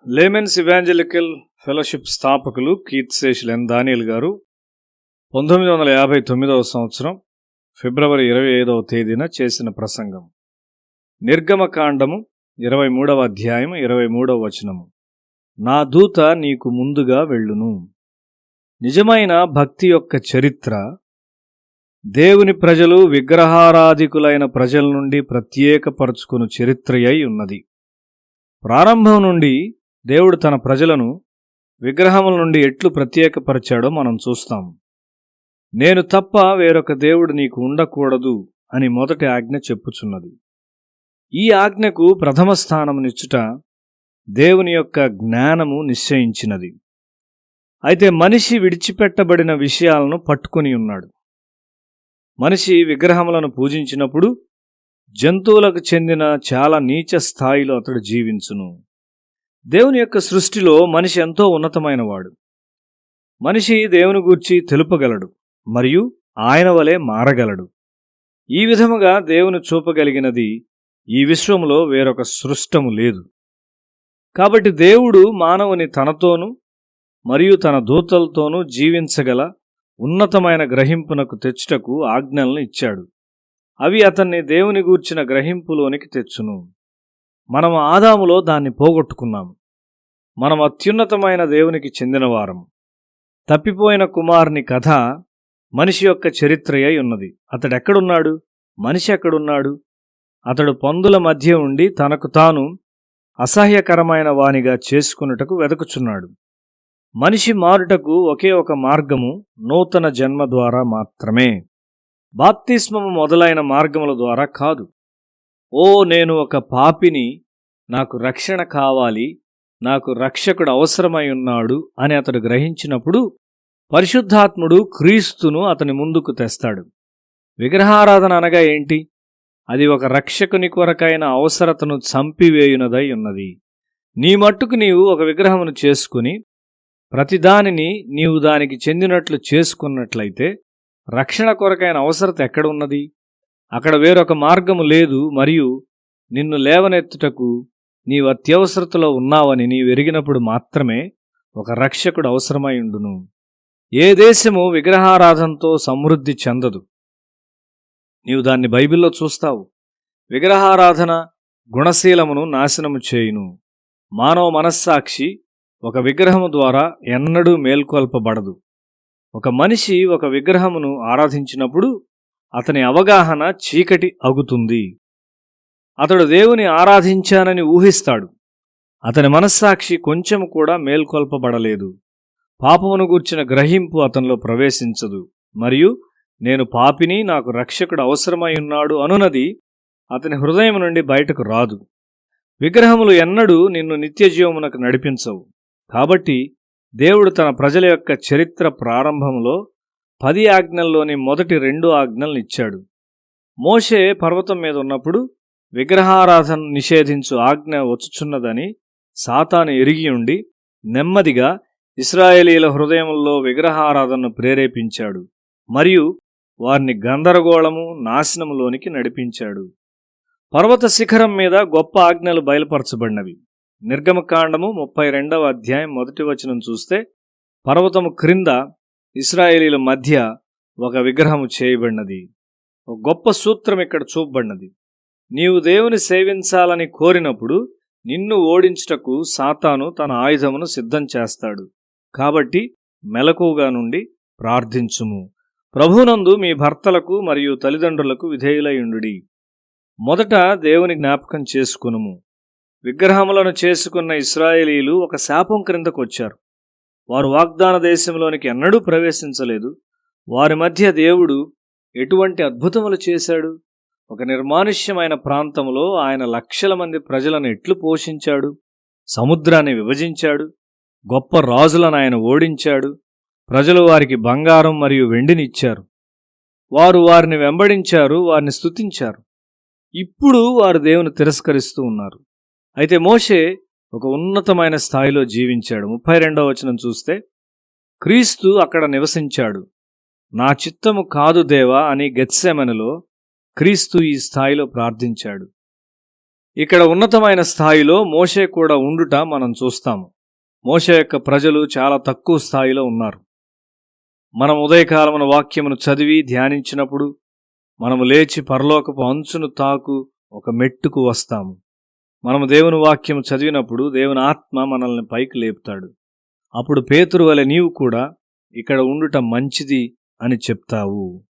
Laymen's evangelical fellowship స్థాపకులు Keith శేషులు ఎన్ దానియేల్ గారు 1959వ సంవత్సరం ఫిబ్రవరి 25వ తేదీన చేసిన ప్రసంగం. నిర్గమకాండము 23వ అధ్యాయం 23వ వచనము. నా దూత నీకు ముందుగా వెళ్ళును. నిజమైన భక్తి యొక్క చరిత్ర దేవుని ప్రజలు విగ్రహారాధికులైన ప్రజల నుండి ప్రత్యేకపరుచుకుని చరిత్రయై ఉన్నది. ప్రారంభం నుండి దేవుడు తన ప్రజలను విగ్రహముల నుండి ఎట్లు ప్రత్యేకపరిచాడో మనం చూస్తాం. నేను తప్ప వేరొక దేవుడు నీకు ఉండకూడదు అని మొదటి ఆజ్ఞ చెప్పుచున్నది. ఈ ఆజ్ఞకు ప్రథమ స్థానమునిచ్చుట దేవుని యొక్క జ్ఞానము నిశ్చయించినది. అయితే మనిషి విడిచిపెట్టబడిన విషయాలను పట్టుకొని ఉన్నాడు. మనిషి విగ్రహములను పూజించినప్పుడు జంతువులకు చెందిన చాలా నీచ స్థాయిలో అతడు జీవించును. దేవుని యొక్క సృష్టిలో మనిషి ఎంతో ఉన్నతమైనవాడు. మనిషి దేవుని గూర్చి తెలుపగలడు మరియు ఆయన వలె మారగలడు. ఈ విధముగా దేవుని చూపగలిగినది ఈ విశ్వంలో వేరొక సృష్టము లేదు. కాబట్టి దేవుడు మానవుని తనతోనూ మరియు తన దూతలతోనూ జీవించగల ఉన్నతమైన గ్రహింపునకు తెచ్చుటకు ఆజ్ఞలను ఇచ్చాడు. అవి అతన్ని దేవుని గూర్చిన గ్రహింపులోనికి తెచ్చును. మనం ఆదాములో దాన్ని పోగొట్టుకున్నాము. మనం అత్యున్నతమైన దేవునికి చెందినవారము. తప్పిపోయిన కుమారుని కథ మనిషి యొక్క చరిత్రయై ఉన్నది. అతడెక్కడున్నాడు? మనిషి ఎక్కడున్నాడు? అతడు పందుల మధ్య ఉండి తనకు తాను అసహ్యకరమైన వానిగా చేసుకున్నటకు వెదకుచున్నాడు. మనిషి మారుటకు ఒకే ఒక మార్గము నూతన జన్మ ద్వారా మాత్రమే. బాప్తిస్మము మొదలైన మార్గముల ద్వారా కాదు. నేను ఒక పాపిని, నాకు రక్షణ కావాలి, నాకు రక్షకుడు అవసరమై ఉన్నాడు అని అతడు గ్రహించినప్పుడు పరిశుద్ధాత్ముడు క్రీస్తును అతని ముందుకు తెస్తాడు. విగ్రహారాధన అనగా ఏంటి? అది ఒక రక్షకుని కొరకైన అవసరతను చంపివేయునదై ఉన్నది. నీ మట్టుకు నీవు ఒక విగ్రహమును చేసుకుని ప్రతిదానిని నీవు దానికి చెందినట్లు చేసుకున్నట్లయితే రక్షణ కొరకైన అవసరత ఎక్కడున్నది? అక్కడ వేరొక మార్గము లేదు. మరియు నిన్ను లేవనెత్తుటకు నీవు అత్యవసరతలో ఉన్నావని నీవు ఎరిగినప్పుడు మాత్రమే ఒక రక్షకుడు అవసరమై ఉండును. ఏ దేశము విగ్రహారాధనతో సమృద్ధి చెందదు. నీవు దాన్ని బైబిల్లో చూస్తావు. విగ్రహారాధన గుణశీలమును నాశనము చేయును. మానవ మనస్సాక్షి ఒక విగ్రహము ద్వారా ఎన్నడూ మేల్కొల్పబడదు. ఒక మనిషి ఒక విగ్రహమును ఆరాధించినప్పుడు అతని అవగాహన చీకటి అగుతుంది. అతడు దేవుని ఆరాధించానని ఊహిస్తాడు. అతని మనస్సాక్షి కొంచెము కూడా మేల్కొల్పబడలేదు. పాపమును గూర్చిన గ్రహింపు అతనిలో ప్రవేశించదు. మరియు నేను పాపిని, నాకు రక్షకుడు అవసరమై ఉన్నాడు అనునది అతని హృదయం నుండి బయటకు రాదు. విగ్రహములు ఎన్నడూ నిన్ను నిత్యజీవమునకు నడిపించవు. కాబట్టి దేవుడు తన ప్రజల యొక్క చరిత్ర ప్రారంభంలో 10 ఆజ్ఞల్లోని మొదటి 2 ఆజ్ఞలను ఇచ్చాడు. మోషే పర్వతం మీద ఉన్నప్పుడు విగ్రహారాధన నిషేధించు ఆజ్ఞ వచ్చుచున్నదని సాతాను ఎరిగి ఉండి నెమ్మదిగా ఇశ్రాయేలీల హృదయముల్లో విగ్రహారాధనను ప్రేరేపించాడు మరియు వారిని గందరగోళము, నాశనములోనికి నడిపించాడు. పర్వత శిఖరం మీద గొప్ప ఆజ్ఞలు బయలుపరచబడినవి. నిర్గమకాండము 32వ అధ్యాయం 1వ వచనం చూస్తే పర్వతము క్రింద ఇశ్రాయేలీల మధ్య ఒక విగ్రహము చేయబడినది. ఒక గొప్ప సూత్రం ఇక్కడ చూపబడినది. నీవు దేవుని సేవించాలని కోరినప్పుడు నిన్ను ఓడించుటకు సాతాను తన ఆయుధమును సిద్ధం చేస్తాడు. కాబట్టి మెలకువగా నుండి ప్రార్థించుము. ప్రభువునందు మీ భర్తలకు మరియు తల్లిదండ్రులకు విధేయులైయుండుడి. మొదట దేవుని జ్ఞాపకం చేసుకునుము. విగ్రహములను చేసుకున్న ఇశ్రాయేలీలు ఒక శాపం క్రిందకొచ్చారు. వారు వాగ్దాన దేశంలోనికి ఎన్నడూ ప్రవేశించలేదు. వారి మధ్య దేవుడు ఎటువంటి అద్భుతములు చేశాడు? ఒక నిర్మానుష్యమైన ప్రాంతంలో ఆయన లక్షల మంది ప్రజలను ఎట్లు పోషించాడు? సముద్రాన్ని విభజించాడు. గొప్ప రాజులను ఆయన ఓడించాడు. ప్రజలు వారికి బంగారం మరియు వెండినిచ్చారు. వారు వారిని వెంబడించారు, వారిని స్తుతించారు. ఇప్పుడు వారు దేవుని తిరస్కరిస్తూ ఉన్నారు. అయితే మోషే ఒక ఉన్నతమైన స్థాయిలో జీవించాడు. 32వ వచనం చూస్తే క్రీస్తు అక్కడ నివసించాడు. నా చిత్తము కాదు దేవా అని గెత్సెమనెలో క్రీస్తు ఈ స్థాయిలో ప్రార్థించాడు. ఇక్కడ ఉన్నతమైన స్థాయిలో మోషే కూడా ఉండుట మనం చూస్తాము. మోషే యొక్క ప్రజలు చాలా తక్కువ స్థాయిలో ఉన్నారు. మనం ఉదయకాలమున వాక్యమును చదివి ధ్యానించినప్పుడు మనము లేచి పరలోకపు అంచును తాకు ఒక మెట్టుకు వస్తాము. మనము దేవుని వాక్యము చదివినప్పుడు దేవుని ఆత్మ మనల్ని పైకి లేపుతాడు. అప్పుడు పేతురు వలె నీవు కూడా ఇక్కడ ఉండుట మంచిది అని చెప్తావు.